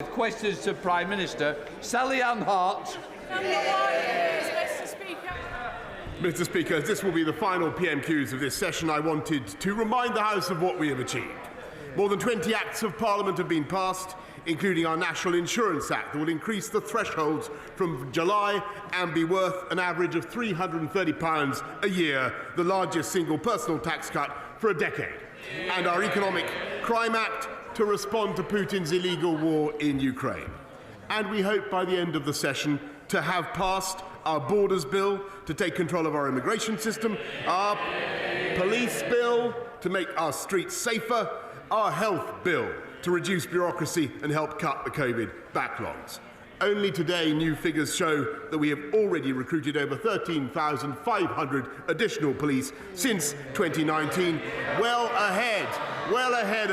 Questions to Prime Minister. Sally Ann Hart. Mr. Speaker, as this will be the final PMQs of this session, I wanted to remind the House of what we have achieved. More than 20 Acts of Parliament have been passed, including our National Insurance Act that will increase the thresholds from July and be worth an average of £330 a year, the largest single personal tax cut for a decade. And our Economic Crime Act to respond to Putin's illegal war in Ukraine. And we hope by the end of the session to have passed our Borders Bill to take control of our immigration system, our Police Bill to make our streets safer, our Health Bill to reduce bureaucracy and help cut the COVID backlogs. Only today, new figures show that we have already recruited over 13,500 additional police since 2019, well ahead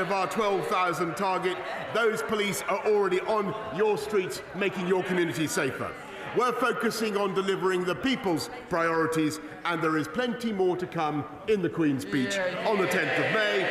of our 12,000 target. Those police are already on your streets, making your community safer. We're focusing on delivering the people's priorities, and there is plenty more to come in the Queen's speech on the 10th of May.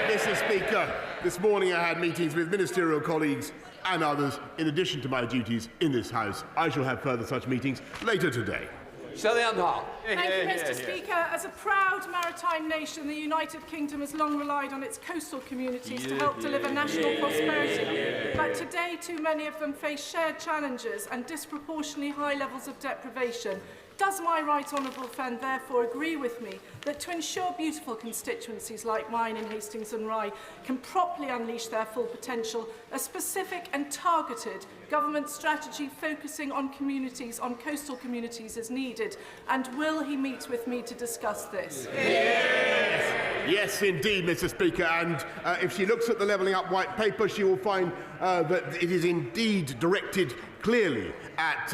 Mr. Speaker, this morning I had meetings with ministerial colleagues and others, in addition to my duties in this House. I shall have further such meetings later today. Sally Ann Hart. Thank you, Mr. Speaker. As a proud maritime nation, the United Kingdom has long relied on its coastal communities to help deliver national prosperity. But today, too many of them face shared challenges and disproportionately high levels of deprivation. Does my right honourable friend therefore agree with me that to ensure beautiful constituencies like mine in Hastings and Rye can properly unleash their full potential, a specific and targeted government strategy focusing on communities, on coastal communities is needed? And will he meet with me to discuss this? Yes, indeed, Mr. Speaker. And if she looks at the Levelling Up White Paper, she will find that it is indeed directed clearly at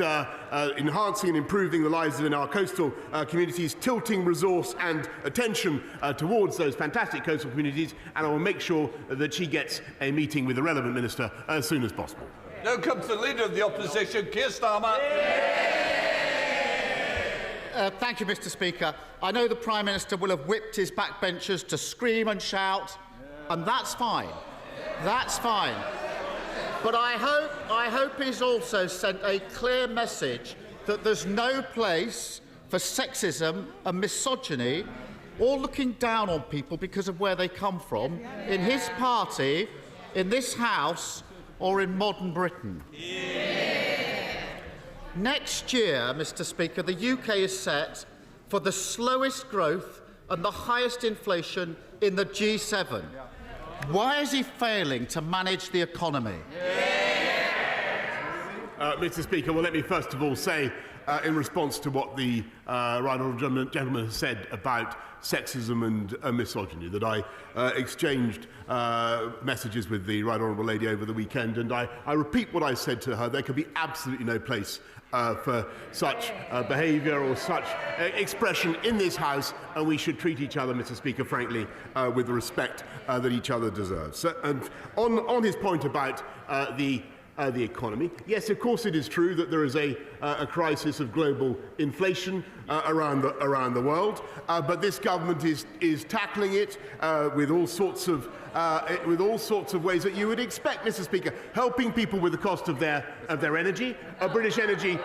enhancing and improving the lives in our coastal communities, tilting resource and attention towards those fantastic coastal communities, and I will make sure that she gets a meeting with the relevant minister as soon as possible. Now comes the Leader of the Opposition, Keir Starmer. Thank you, Mr. Speaker. I know the Prime Minister will have whipped his backbenchers to scream and shout, and that's fine. That's fine. But I hope he's also sent a clear message that there's no place for sexism and misogyny or looking down on people because of where they come from in his party, in this House, or in modern Britain. Next year, Mr. Speaker, the UK is set for the slowest growth and the highest inflation in the G7. Why is he failing to manage the economy? Mr. Speaker, well, let me first of all say, in response to what the right honourable gentleman has said about sexism and misogyny, that I exchanged messages with the right honourable lady over the weekend, and I repeat what I said to her. There could be absolutely no place for such behaviour or such expression in this House, and we should treat each other, Mr. Speaker, frankly, with the respect that each other deserves. So, and on his point about the economy, yes, of course it is true that there is a crisis of global inflation around the world, but this government is tackling it with all sorts of ways that you would expect, Mr. Speaker, helping people with the cost of their energy, British energy,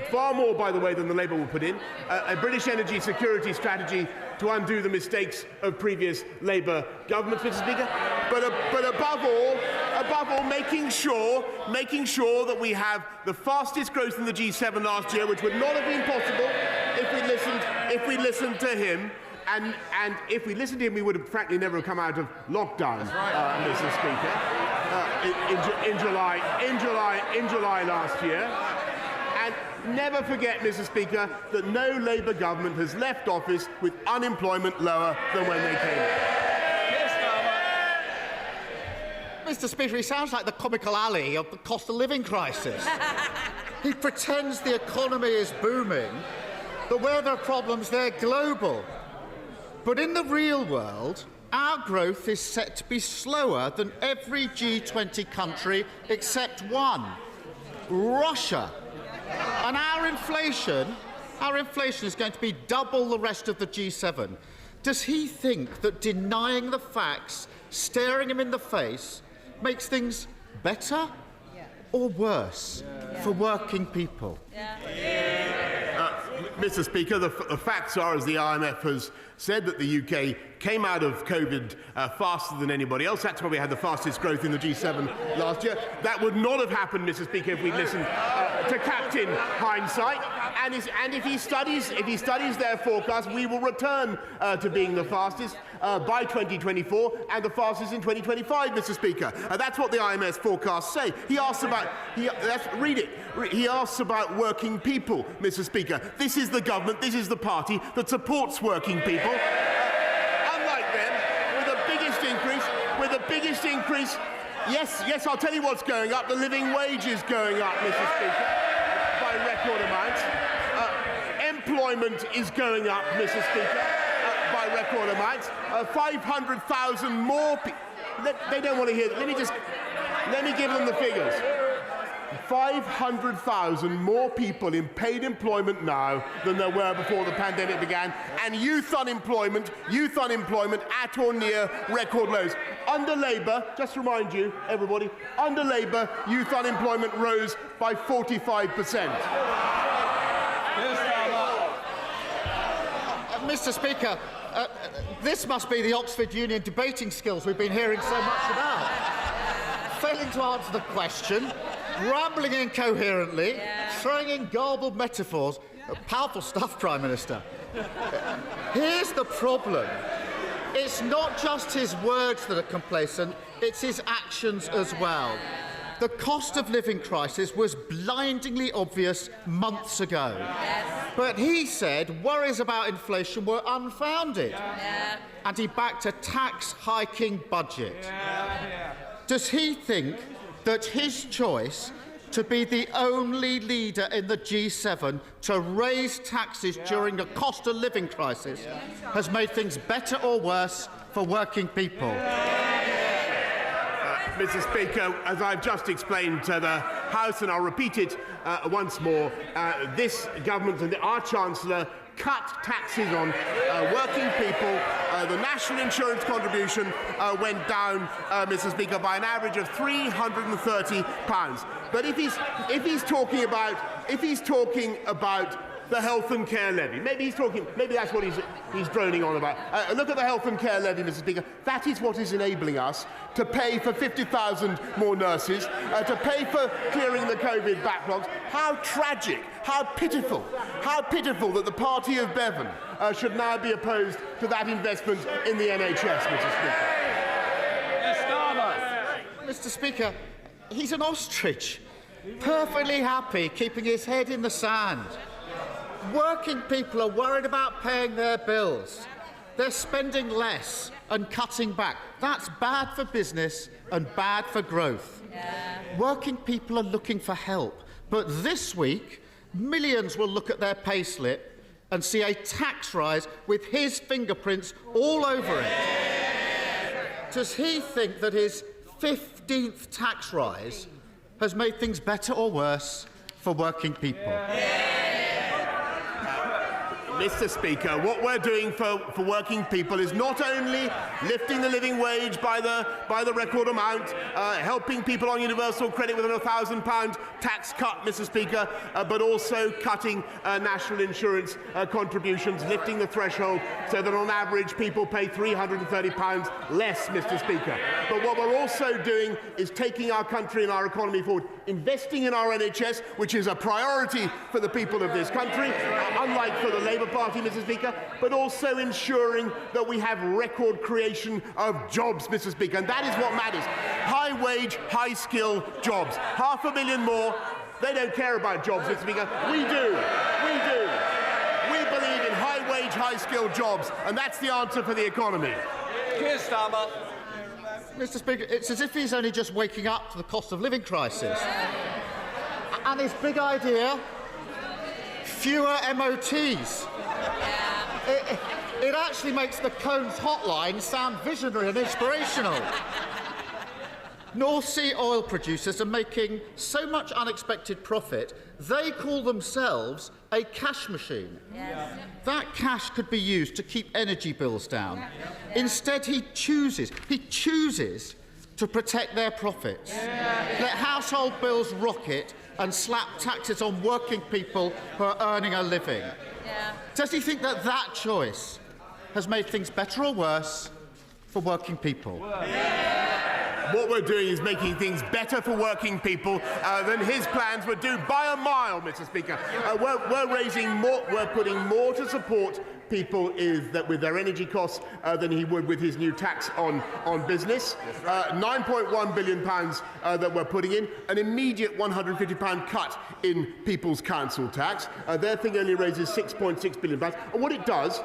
far more, by the way, than the Labour will put in, a British energy security strategy to undo the mistakes of previous Labour governments, Mr. Speaker, but above all, making sure that we have the fastest growth in the G7 last year, which would not have been possible if we listened to him. And if we listened to him, we would have frankly never have come out of lockdown, Mr. Speaker, in July last year. And never forget, Mr. Speaker, that no Labour government has left office with unemployment lower than when they came in. Mr. Speaker, he sounds like the comical alley of the cost of living crisis. He pretends the economy is booming, but where there are problems, they're global. But in the real world, our growth is set to be slower than every G20 country except one, Russia. And our inflation is going to be double the rest of the G7. Does he think that denying the facts, staring him in the face, makes things better or worse for working people? Mr. Speaker, the facts are, as the IMF has said, that the UK came out of COVID faster than anybody else. That's why we had the fastest growth in the G7 last year. That would not have happened, Mr. Speaker, if we'd listened to Captain Hindsight. And if he studies their forecast, we will return to being the fastest by 2024 and the fastest in 2025, Mr. Speaker. That's what the IMF's forecasts say. He asks about, read it. He asks about working people, Mr. Speaker. This is the government, this is the party that supports working people. Unlike them, with the biggest increase, yes, I'll tell you what's going up. The living wage is going up, Mr. Speaker, by record amounts. Employment is going up, Mr. Speaker, by record amounts. 500,000 more people. They don't want to hear that. Let me give them the figures. 500,000 more people in paid employment now than there were before the pandemic began, and youth unemployment at or near record lows. Under Labour, just to remind you, everybody, under Labour, youth unemployment rose by 45%. Mr. Speaker, this must be the Oxford Union debating skills we've been hearing so much about. Failing to answer the question, rambling incoherently, throwing in garbled metaphors. Powerful stuff, Prime Minister. Here's the problem. It's not just his words that are complacent, it's his actions as well. The cost of living crisis was blindingly obvious months ago. But he said worries about inflation were unfounded. And he backed a tax-hiking budget. Does he think that his choice to be the only leader in the G7 to raise taxes during a cost of living crisis has made things better or worse for working people? Mr. Speaker, as I've just explained to the House, and I'll repeat it once more, this government and our Chancellor cut taxes on working people. The national insurance contribution went down, Mr. Speaker, by an average of £330. But if he's talking about the health and care levy, maybe that's what he's droning on about. Look at the health and care levy, Mr. Speaker. That is what is enabling us to pay for 50,000 more nurses, to pay for clearing the COVID backlogs. How tragic, how pitiful that the party of Bevan should now be opposed to that investment in the NHS, Mr. Speaker. Mr. Speaker, he's an ostrich, perfectly happy keeping his head in the sand. Working people are worried about paying their bills. They're spending less and cutting back. That's bad for business and bad for growth. Working people are looking for help. But this week, millions will look at their payslip and see a tax rise with his fingerprints all over it. Does he think that his 15th tax rise has made things better or worse for working people? Mr. Speaker, what we're doing for working people is not only lifting the living wage by the record amount, helping people on universal credit with a £1,000 tax cut, Mr. Speaker, but also cutting national insurance contributions, lifting the threshold so that on average people pay £330 less, Mr. Speaker. But what we're also doing is taking our country and our economy forward, investing in our NHS, which is a priority for the people of this country, unlike for the Labour Party, Mr. Speaker, but also ensuring that we have record creation of jobs, Mr. Speaker, and that is what matters. High wage, high skill jobs. 500,000 more. They don't care about jobs, Mr. Speaker. We do. We believe in high wage, high skill jobs, and that's the answer for the economy. Keir Starmer. Mr. Speaker, it's as if he's only just waking up to the cost of living crisis. And his big idea, fewer MOTs. It actually makes the Cones hotline sound visionary and inspirational. North Sea oil producers are making so much unexpected profit, they call themselves a cash machine. That cash could be used to keep energy bills down. Instead, he chooses to protect their profits. Let household bills rocket and slap taxes on working people who are earning a living. Does he think that that choice has made things better or worse for working people? What we're doing is making things better for working people than his plans would do by a mile, Mr. Speaker. We're raising more, we're putting more to support people with their energy costs than he would with his new tax on business. £9.1 billion that we're putting in, an immediate £150 cut in people's council tax. Their thing only raises £6.6 billion. And what it does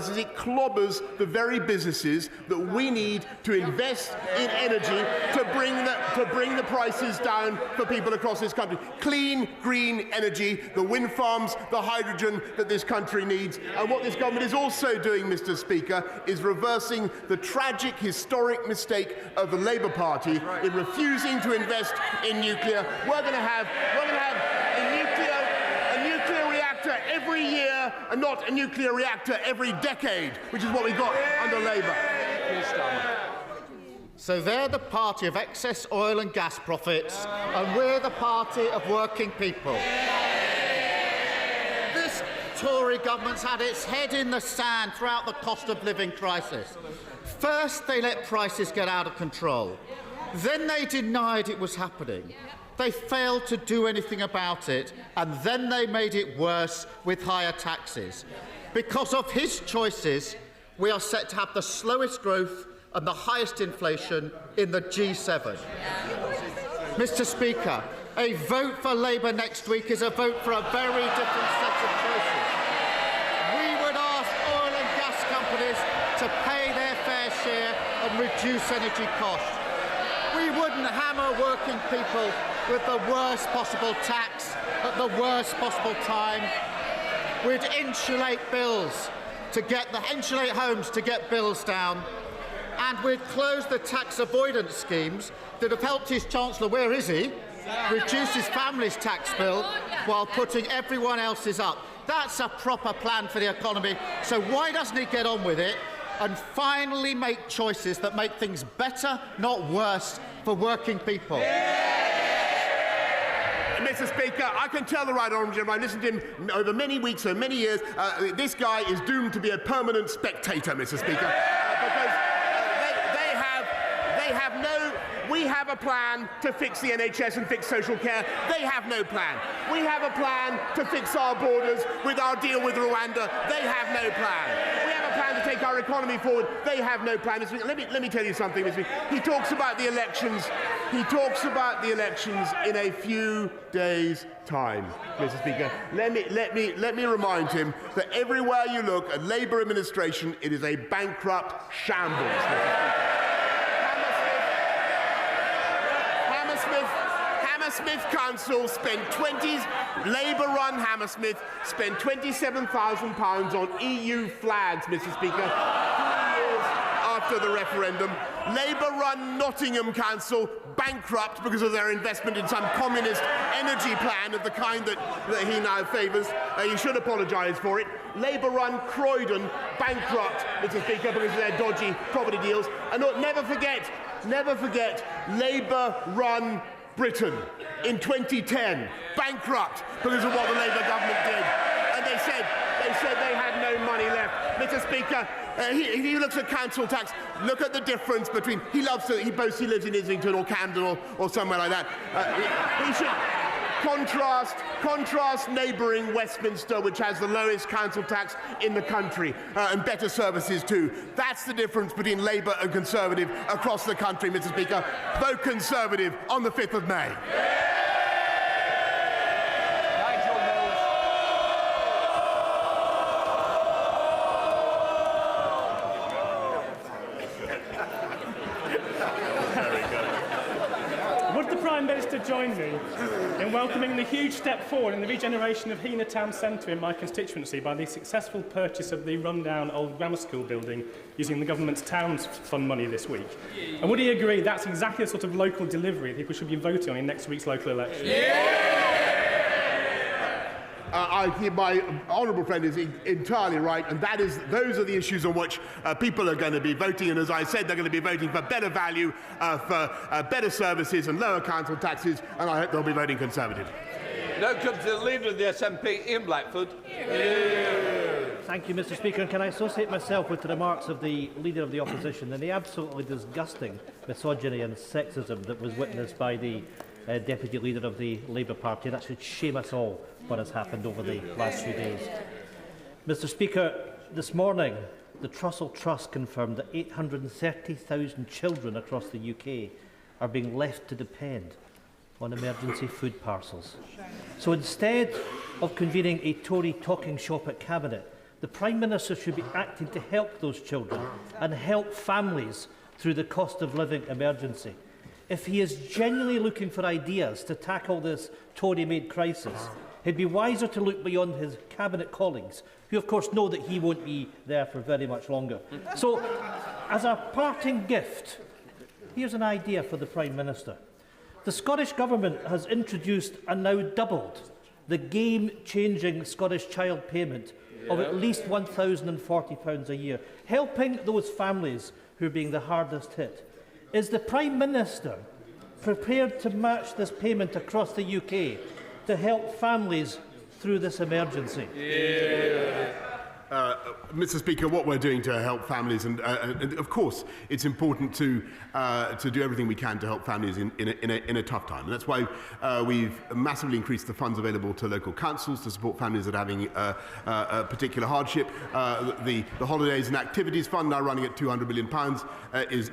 is it clobbers the very businesses that we need to invest in energy to bring the prices down for people across this country. Clean, green energy, the wind farms, the hydrogen that this country needs. And what this government is also doing, Mr. Speaker, is reversing the tragic, historic mistake of the Labour Party in refusing to invest in nuclear. We're going to have a nuclear reactor every year and not a nuclear reactor every decade, which is what we got under Labour. So they're the party of excess oil and gas profits, and we're the party of working people. This Tory government's had its head in the sand throughout the cost of living crisis. First, they let prices get out of control. Then they denied it was happening. They failed to do anything about it, and then they made it worse with higher taxes. Because of his choices, we are set to have the slowest growth and the highest inflation in the G7. Mr. Speaker, a vote for Labour next week is a vote for a very different set of choices. We would ask oil and gas companies to pay their fair share and reduce energy costs. We wouldn't hammer working people with the worst possible tax at the worst possible time. We'd insulate homes to get bills down. And we'd close the tax avoidance schemes that have helped his Chancellor, where is he, reduce his family's tax bill while putting everyone else's up. That's a proper plan for the economy. So why doesn't he get on with it and finally make choices that make things better, not worse, for working people? Mr. Speaker, I can tell the right honourable gentleman, I've listened to him over many weeks and many years, this guy is doomed to be a permanent spectator, Mr. Speaker, because we have a plan to fix the NHS and fix social care. They have no plan. We have a plan to fix our borders with our deal with Rwanda. They have no plan. We have a plan to take our economy forward. They have no plan. Let me tell you something, Mr. Speaker. He talks about the elections. He talks about the elections in a few days' time, Mr. Speaker. Let me remind him that everywhere you look at Labour administration, it is a bankrupt shambles, Mr. Speaker. Hammersmith Council Labour-run Hammersmith spent £27,000 on EU flags, Mr. Speaker, 2 years after the referendum. Labour-run Nottingham Council bankrupt because of their investment in some communist energy plan of the kind that he now favours. He should apologise for it. Labour-run Croydon bankrupt, Mr. Speaker, because of their dodgy property deals. And never forget, Labour-run Britain in 2010, bankrupt because of what the Labour government did. And they said they had no money left. Mr. Speaker, if he looks at council tax, look at the difference between, he boasts he lives in Islington or Camden or somewhere like that. He should contrast neighbouring Westminster, which has the lowest council tax in the country, and better services too. That's the difference between Labour and Conservative across the country, Mr. Speaker. Vote Conservative on the 5th of May. Minister join me in welcoming the huge step forward in the regeneration of Hena Town Centre in my constituency by the successful purchase of the rundown old grammar school building using the government's Towns Fund money this week. And would he agree that's exactly the sort of local delivery that people should be voting on in next week's local election? I think my honourable friend is entirely right, and those are the issues on which people are going to be voting. And as I said, they're going to be voting for better value, for better services and lower council taxes, and I hope they'll be voting Conservative. Now comes the Leader of the SNP, Ian Blackford. Thank you, Mr. Speaker. And can I associate myself with the remarks of the Leader of the Opposition and the absolutely disgusting misogyny and sexism that was witnessed by the Deputy Leader of the Labour Party. That should shame us all, what has happened over the last few days. Mr. Speaker, this morning, the Trussell Trust confirmed that 830,000 children across the UK are being left to depend on emergency food parcels. So instead of convening a Tory talking shop at Cabinet, the Prime Minister should be acting to help those children and help families through the cost of living emergency. If he is genuinely looking for ideas to tackle this Tory-made crisis, he'd be wiser to look beyond his Cabinet colleagues, who of course know that he won't be there for very much longer. So, as a parting gift, here's an idea for the Prime Minister. The Scottish Government has introduced and now doubled the game-changing Scottish child payment of at least £1,040 a year, helping those families who are being the hardest hit. Is the Prime Minister prepared to match this payment across the UK to help families through this emergency? Mr. Speaker, what we're doing to help families, and of course, it's important to do everything we can to help families in a tough time. And that's why we've massively increased the funds available to local councils to support families that are having a particular hardship. The Holidays and Activities Fund, now running at £200 million,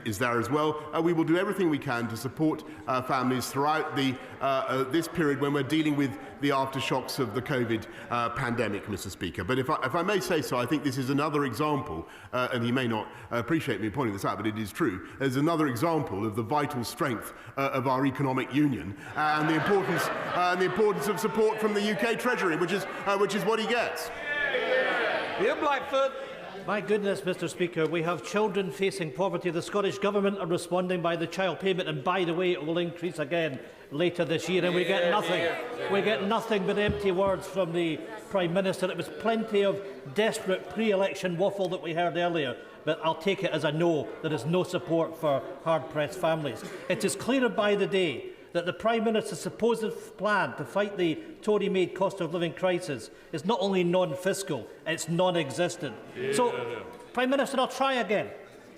is there as well. We will do everything we can to support families throughout this period when we're dealing with the aftershocks of the COVID pandemic, Mr. Speaker. But if I may say so, I think this is another example, and he may not appreciate me pointing this out, but it is true. There's another example of the vital strength of our economic union and the importance of support from the UK Treasury, which is what he gets. Ian Blackford. My goodness, Mr. Speaker, we have children facing poverty. The Scottish Government are responding by the child payment, and by the way, it will increase again later this year, and we get nothing. We get nothing but empty words from the Prime Minister. It was plenty of desperate pre-election waffle that we heard earlier, but I'll take it as a no. There is no support for hard-pressed families. It is clearer by the day that the Prime Minister's supposed plan to fight the Tory-made cost of living crisis is not only non-fiscal, it's non-existent. So, Prime Minister, I'll try again.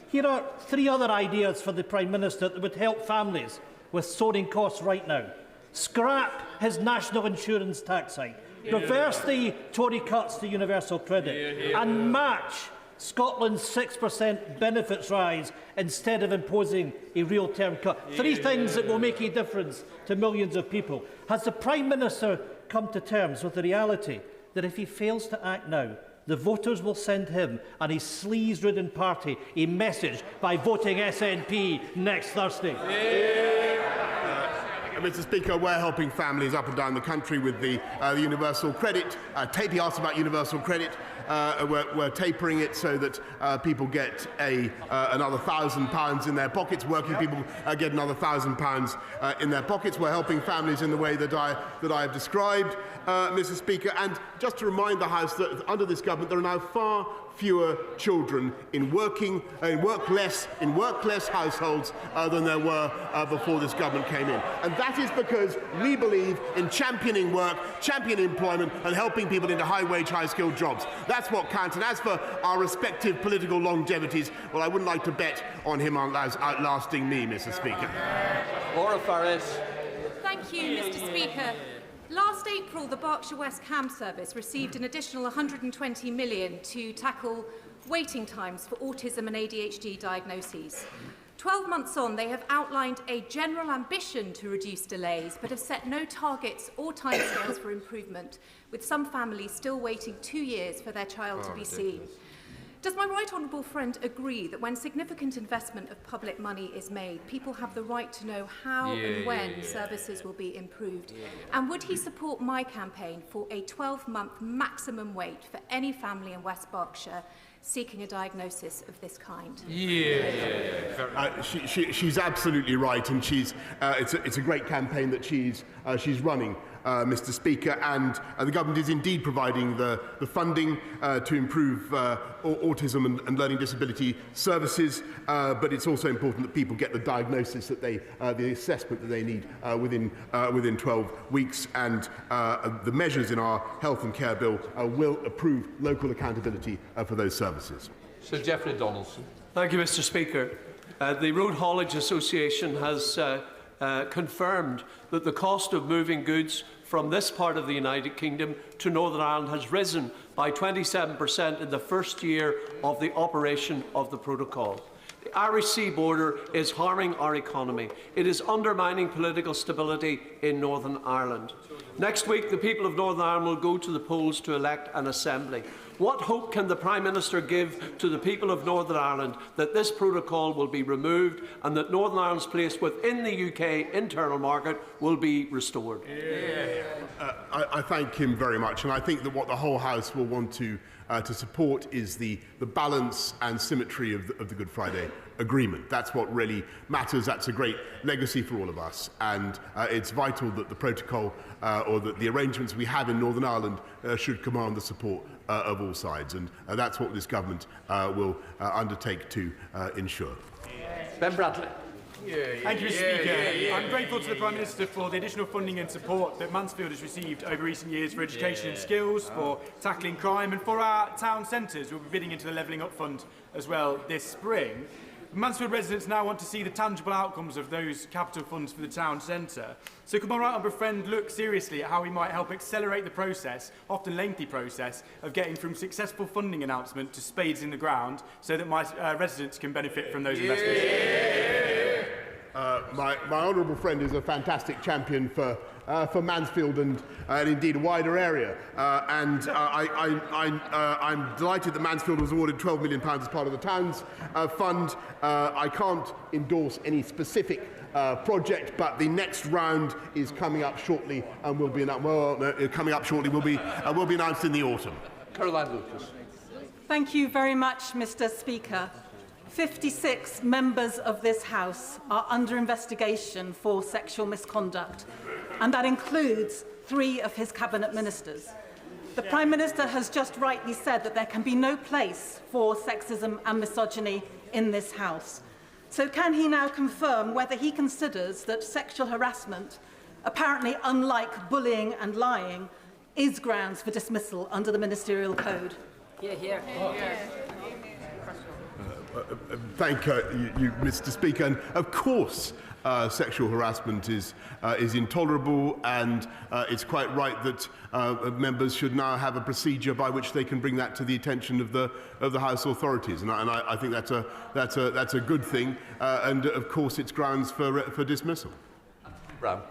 Here are 3 other ideas for the Prime Minister that would help families with soaring costs right now. Scrap his national insurance tax hike, reverse the Tory cuts to universal credit, and match Scotland's 6% benefits rise instead of imposing a real-term cut. 3 things that will make a difference to millions of people. Has the Prime Minister come to terms with the reality that if he fails to act now, the voters will send him and his sleaze-ridden party a message by voting SNP next Thursday? Mr. Speaker, we're helping families up and down the country with the universal credit. Tapey asked about universal credit. We're tapering it so that people get another £1,000 in their pockets. Working people get another £1,000 in their pockets. We're helping families in the way that I have described, Mr. Speaker. And just to remind the House that under this government there are now far fewer children in workless households than there were before this government came in. And that is because we believe in championing work, championing employment, and helping people into high-wage, high-skilled jobs. That's what counts. And as for our respective political longevities, well, I wouldn't like to bet on him outlasting me, Mr. Speaker. Laura Farris. Thank you, Mr. Speaker. Last April, the Berkshire West CAM service received an additional £120 million to tackle waiting times for autism and ADHD diagnoses. 12 months on, they have outlined a general ambition to reduce delays, but have set no targets or timescales for improvement, with some families still waiting 2 years for their child to be seen. Does my right honourable friend agree that when significant investment of public money is made, people have the right to know how and when services will be improved? And would he support my campaign for a 12-month maximum wait for any family in West Berkshire seeking a diagnosis of this kind? She's absolutely right, and it's a great campaign that she's running, Mr. Speaker, and the government is indeed providing the funding to improve autism and learning disability services, but it's also important that people get the diagnosis that the assessment that they need within 12 weeks, and the measures in our health and care bill will approve local accountability for those services. Sir Geoffrey Donaldson. Thank you, Mr. Speaker. The Road Haulage Association has confirmed that the cost of moving goods from this part of the United Kingdom to Northern Ireland has risen by 27% in the first year of the operation of the protocol. The Irish Sea border is harming our economy. It is undermining political stability in Northern Ireland. Next week, the people of Northern Ireland will go to the polls to elect an assembly. What hope can the Prime Minister give to the people of Northern Ireland that this protocol will be removed and that Northern Ireland's place within the UK internal market will be restored? I thank him very much, and I think that what the whole House will want to support is the balance and symmetry of the Good Friday Agreement. That's what really matters. That's a great legacy for all of us, and it's vital that the protocol or that the arrangements we have in Northern Ireland should command the support of all sides, and that's what this government will undertake to ensure. Ben Bradley. Thank you, Mr. Speaker. I'm grateful to the Prime Minister for the additional funding and support that Mansfield has received over recent years for education and skills, for tackling crime, and for our town centres. We'll be bidding into the Levelling Up Fund as well this spring. Mansfield residents now want to see the tangible outcomes of those capital funds for the town centre. So could my right honourable friend look seriously at how we might help accelerate the process, often lengthy process, of getting from successful funding announcement to spades in the ground so that my residents can benefit from those investments? My honourable friend is a fantastic champion for Mansfield and indeed a wider area, and I'm delighted that Mansfield was awarded £12 million as part of the Towns Fund. I can't endorse any specific project, but the next round is coming up shortly and will be announced in the autumn. Caroline Lucas. Thank you very much, Mr. Speaker. 56 members of this House are under investigation for sexual misconduct, and that includes 3 of his cabinet ministers. The Prime Minister has just rightly said that there can be no place for sexism and misogyny in this House. So can he now confirm whether he considers that sexual harassment, apparently unlike bullying and lying, is grounds for dismissal under the Ministerial Code? Thank you, Mr. Speaker. And of course, sexual harassment is intolerable, and it's quite right that members should now have a procedure by which they can bring that to the attention of the House authorities. And I think that's a good thing. And of course, it's grounds for dismissal. Brown.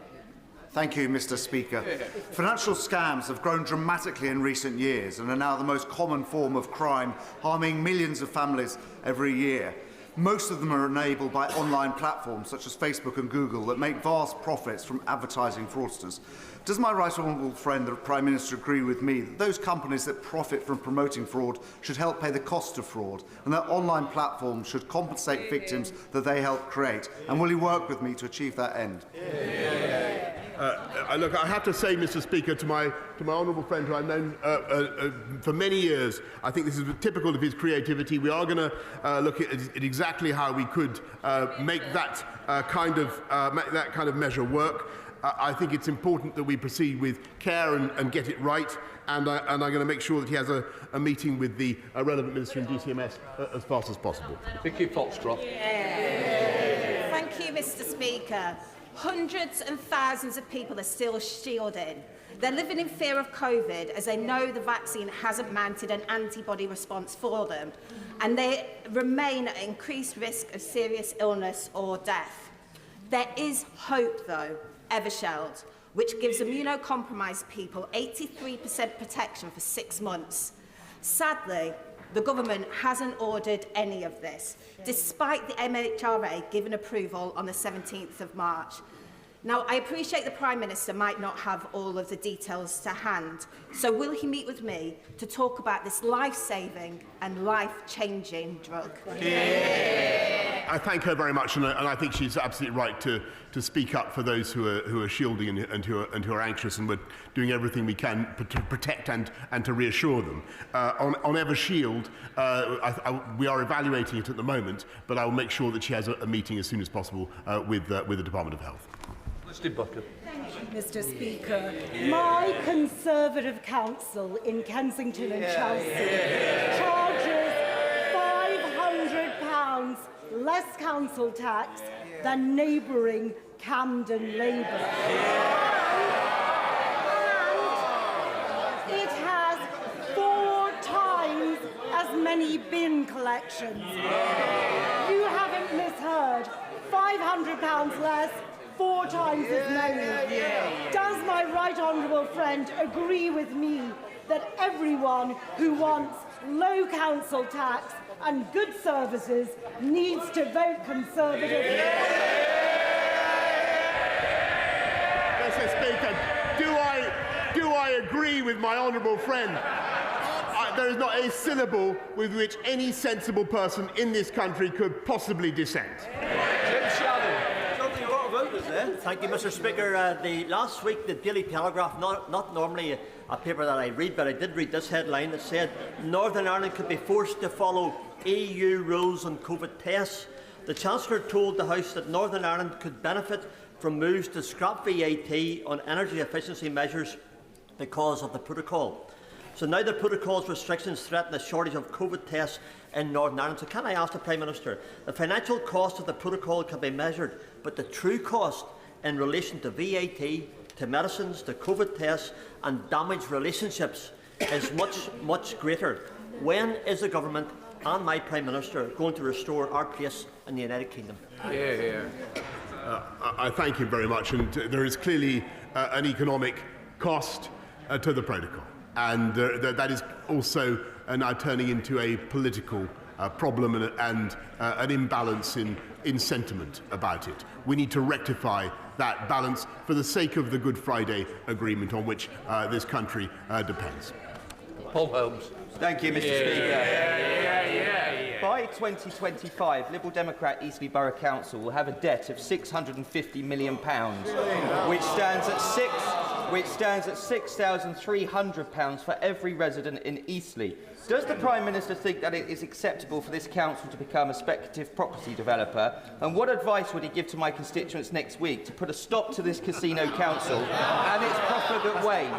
Thank you, Mr. Speaker. Financial scams have grown dramatically in recent years and are now the most common form of crime, harming millions of families every year. Most of them are enabled by online platforms such as Facebook and Google that make vast profits from advertising fraudsters. Does my right honourable friend, the Prime Minister, agree with me that those companies that profit from promoting fraud should help pay the cost of fraud, and that online platforms should compensate victims that they help create? And will he work with me to achieve that end? Look, I have to say, Mr. Speaker, to my honourable friend who I've known for many years, I think this is typical of his creativity. We are going to look at exactly how we could make that kind of measure work. I think it's important that we proceed with care and get it right, and I'm going to make sure that he has a meeting with the relevant minister in DCMS as fast as possible. Vicky Foxcroft. Thank you, Mr. Speaker. Hundreds and thousands of people are still shielding. They're living in fear of COVID as they know the vaccine hasn't mounted an antibody response for them, and they remain at increased risk of serious illness or death. There is hope, though, Evershed, which gives immunocompromised people 83% protection for 6 months. Sadly, the government hasn't ordered any of this, despite the MHRA giving approval on the 17th of March. Now, I appreciate the Prime Minister might not have all of the details to hand, so will he meet with me to talk about this life-saving and life-changing drug? I thank her very much, and I think she's absolutely right to speak up for those who are shielding and who are anxious, and we're doing everything we can to protect and to reassure them. On EverShield, we are evaluating it at the moment, but I will make sure that she has a meeting as soon as possible with the Department of Health. Mr. Bucket. Mr. Speaker, my Conservative council in Kensington and Chelsea charges £500 less council tax than neighbouring Camden Labour. And it has 4 times as many bin collections. You haven't misheard. £500 less, 4 times as many. Does my right honourable friend agree with me that everyone who wants low council tax and good services needs to vote Conservative? Mr. Speaker, do I agree with my honourable friend? There is not a syllable with which any sensible person in this country could possibly dissent. Thank you, Mr. Speaker. Last week, the Daily Telegraph, not normally a paper that I read, but I did read this headline that said Northern Ireland could be forced to follow EU rules on COVID tests. The Chancellor told the House that Northern Ireland could benefit from moves to scrap VAT on energy efficiency measures because of the protocol. So now the protocol's restrictions threaten a shortage of COVID tests in Northern Ireland. So can I ask the Prime Minister, the financial cost of the protocol can be measured, but the true cost in relation to VAT, to medicines, to COVID tests and damaged relationships is much greater. When is the government and my Prime Minister going to restore our place in the United Kingdom? I thank him very much, and there is clearly an economic cost to the protocol, and that is also now turning into a political problem and an imbalance in sentiment about it. We need to rectify that balance for the sake of the Good Friday Agreement on which this country depends. Paul Holmes. Thank you, Mr. Speaker. By 2025, Liberal Democrat Eastleigh Borough Council will have a debt of £650 million, which stands at £6,300 for every resident in Eastleigh. Does the Prime Minister think that it is acceptable for this council to become a speculative property developer? And what advice would he give to my constituents next week to put a stop to this casino council and its profligate ways?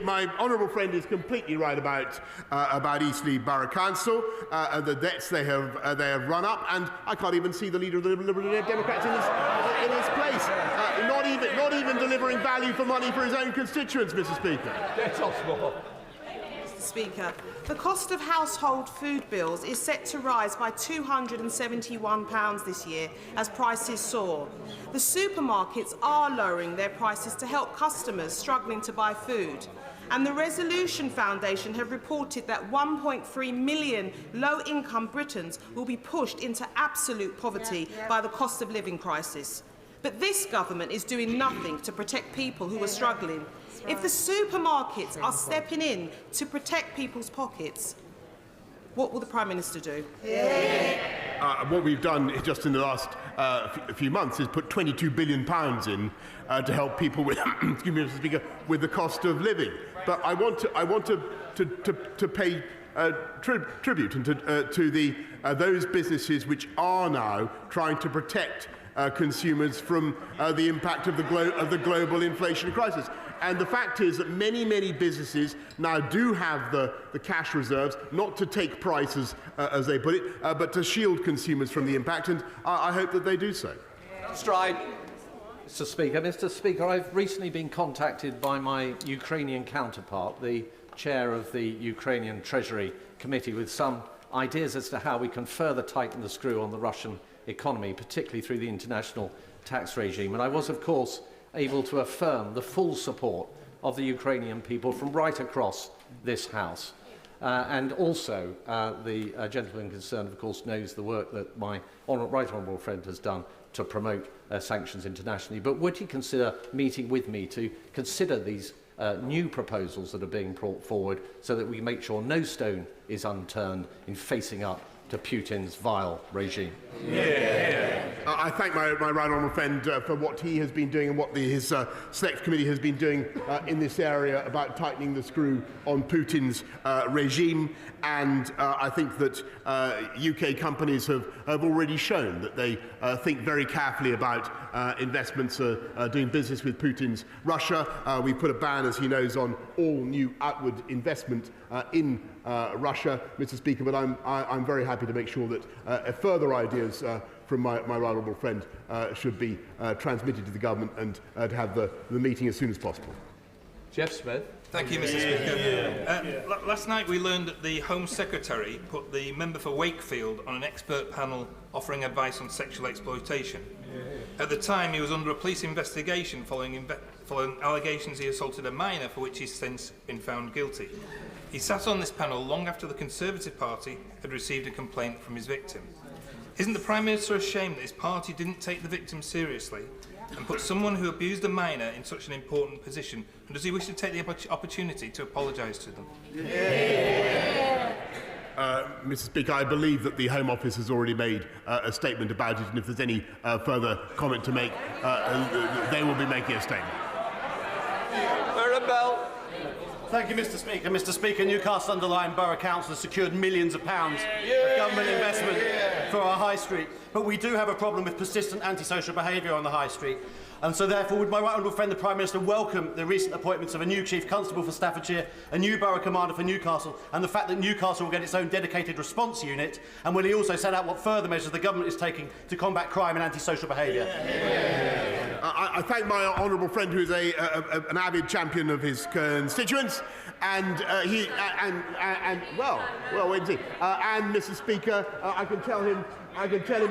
My honourable friend is completely right about Eastleigh Borough Council and the debts they have run up, and I can't even see the leader of the Liberal Democrats in his place. Not even delivering value for money for his own constituents, Mr. Speaker. Mr. Speaker, the cost of household food bills is set to rise by £271 this year as prices soar. The supermarkets are lowering their prices to help customers struggling to buy food. And the Resolution Foundation have reported that 1.3 million low-income Britons will be pushed into absolute poverty by the cost of living crisis. But this government is doing nothing to protect people who are struggling. If the supermarkets are stepping in to protect people's pockets, what will the Prime Minister do? What we've done just in the last few months is put £22 billion in to help people with, excuse me, Mr. Speaker, with the cost of living. But I want to pay tribute and to those businesses which are now trying to protect consumers from the impact of the global inflation crisis. And the fact is that many businesses now do have the cash reserves, not to take prices, as they put it, but to shield consumers from the impact, and I hope that they do so. Stride. Mr. Speaker, I've recently been contacted by my Ukrainian counterpart, the chair of the Ukrainian Treasury Committee, with some ideas as to how we can further tighten the screw on the Russian economy, particularly through the international tax regime. And I was, of course, able to affirm the full support of the Ukrainian people from right across this House. And also, the gentleman concerned, of course, knows the work that my right honourable friend has done to promote sanctions internationally. But would he consider meeting with me to consider these new proposals that are being brought forward so that we make sure no stone is unturned in facing up to Putin's vile regime. I thank my right honourable friend for what he has been doing and what his Select Committee has been doing in this area about tightening the screw on Putin's regime. And I think that UK companies have already shown that they think very carefully about investments doing business with Putin's Russia. We put a ban, as he knows, on all new outward investment in Russia, Mr. Speaker, but I'm very happy to make sure that further ideas from my right honourable friend should be transmitted to the government and to have the meeting as soon as possible. Jeff Smith. Thank you, Mr. Speaker. Last night we learned that the Home Secretary put the member for Wakefield on an expert panel offering advice on sexual exploitation. At the time, he was under a police investigation following allegations he assaulted a minor, for which he's since been found guilty. He sat on this panel long after the Conservative Party had received a complaint from his victim. Isn't the Prime Minister ashamed that his party didn't take the victim seriously and put someone who abused a minor in such an important position? And does he wish to take the opportunity to apologise to them? Mr. Speaker, I believe that the Home Office has already made a statement about it, and if there's any further comment to make, they will be making a statement. Bell. Thank you, Mr. Speaker. Mr. Speaker, Newcastle Underline Borough Council has secured millions of pounds of government investment for our high street. But we do have a problem with persistent antisocial behaviour on the high street. And so therefore, would my right honourable friend, the Prime Minister, welcome the recent appointments of a new Chief Constable for Staffordshire, a new Borough Commander for Newcastle, and the fact that Newcastle will get its own dedicated response unit? And will he also set out what further measures the government is taking to combat crime and antisocial behaviour? I thank my honourable friend, who is an avid champion of his constituents, and wait and see. And Mr. Speaker, I can tell him. I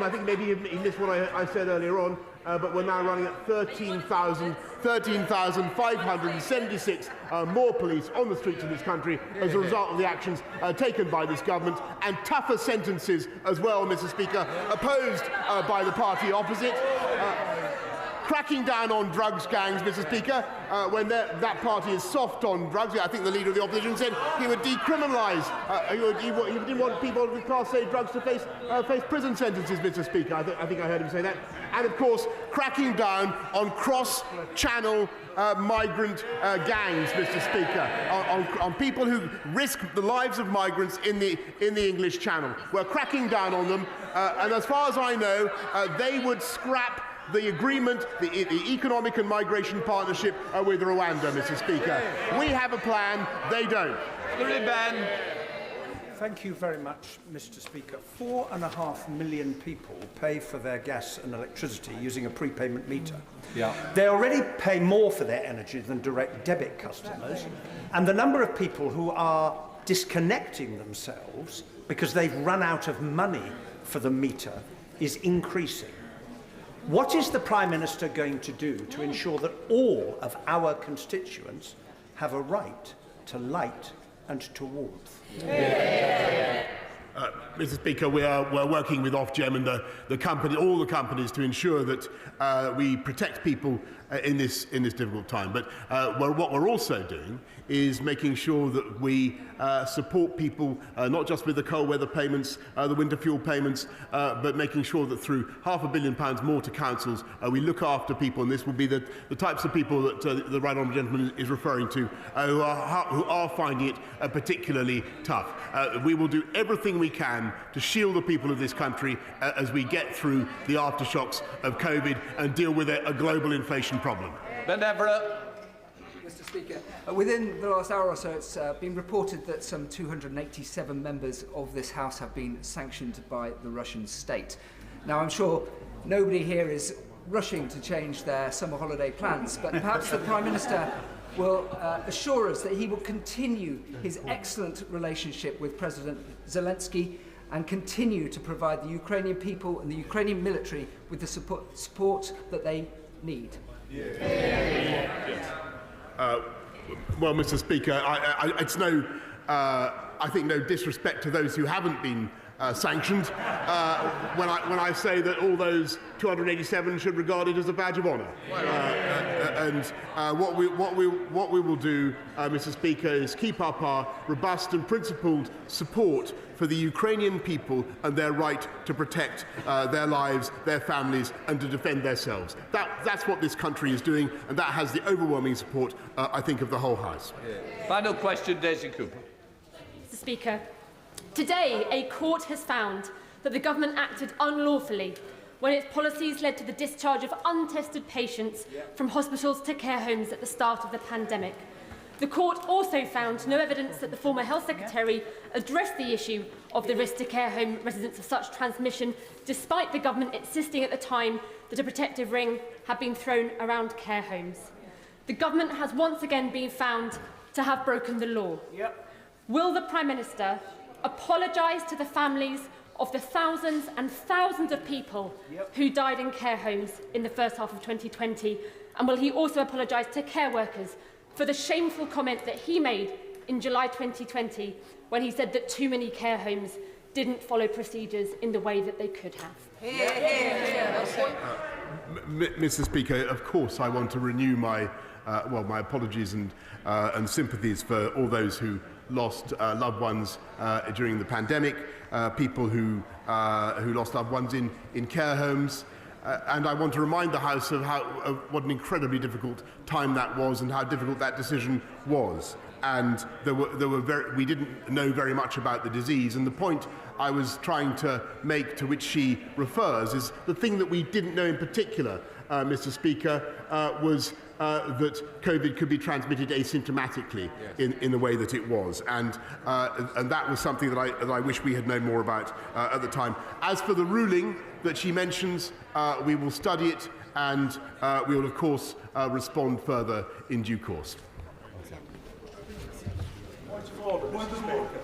think maybe he missed what I said earlier on. But we're now running at 13,576 more police on the streets of this country as a result of the actions taken by this government, and tougher sentences as well, Mr. Speaker, opposed by the party opposite. Cracking down on drugs gangs, Mr. Speaker, when that party is soft on drugs. I think the Leader of the Opposition said he would decriminalise. He didn't want people with Class A drugs to face prison sentences, Mr. Speaker. I think I heard him say that. And, of course, cracking down on cross-channel migrant gangs, Mr. Speaker, on people who risk the lives of migrants in the English Channel. We're cracking down on them, and as far as I know, they would scrap the agreement, the Economic and Migration Partnership with Rwanda, Mr. Speaker. We have a plan, they don't. Thank you very much, Mr. Speaker. 4.5 million people pay for their gas and electricity using a prepayment meter. They already pay more for their energy than direct debit customers, and the number of people who are disconnecting themselves because they've run out of money for the meter is increasing. What is the Prime Minister going to do to ensure that all of our constituents have a right to light and to warmth? Mr. Speaker, we're working with Ofgem and all the companies to ensure that we protect people in this difficult time. But what we're also doing is making sure that we support people, not just with the cold weather payments, the winter fuel payments, but making sure that through £500 million more to councils, we look after people, and this will be the types of people that the right honourable gentleman is referring to, who are finding it particularly tough. We will do everything we can to shield the people of this country as we get through the aftershocks of COVID and deal with a global inflation problem. Ben Everett. Mr. Speaker, within the last hour or so, it's been reported that some 287 members of this House have been sanctioned by the Russian state. Now, I'm sure nobody here is rushing to change their summer holiday plans, but perhaps the Prime Minister will assure us that he will continue his excellent relationship with President Zelensky and continue to provide the Ukrainian people and the Ukrainian military with the support that they need. Well, Mr. Speaker, it's I think no disrespect to those who haven't been sanctioned when I say that all those 287 should regard it as a badge of honour. What we will do, Mr. Speaker, is keep up our robust and principled support for the Ukrainian people and their right to protect their lives, their families, and to defend themselves. That's what this country is doing, and that has the overwhelming support, I think, of the whole House. Final question, Daisy Cooper. Mr. Speaker, today a court has found that the government acted unlawfully when its policies led to the discharge of untested patients from hospitals to care homes at the start of the pandemic. The court also found no evidence that the former Health Secretary addressed the issue of the risk to care home residents of such transmission, despite the government insisting at the time that a protective ring had been thrown around care homes. The government has once again been found to have broken the law. Will the Prime Minister apologise to the families of the thousands and thousands of people who died in care homes in the first half of 2020? And will he also apologise to care workers for the shameful comment that he made in July 2020 when he said that too many care homes didn't follow procedures in the way that they could have? Mr. Speaker, of course I want to renew my apologies and sympathies for all those who lost loved ones during the pandemic, people who lost loved ones in care homes. And I want to remind the House of what an incredibly difficult time that was and how difficult that decision was. And we didn't know very much about the disease. And the point I was trying to make, to which she refers, is the thing that we didn't know in particular, Mr. Speaker, was that COVID could be transmitted asymptomatically in the way that it was. And that was something that I wish we had known more about at the time. As for the ruling that she mentions, we will study it and we will, of course, respond further in due course. Point of order, Mr. Speaker.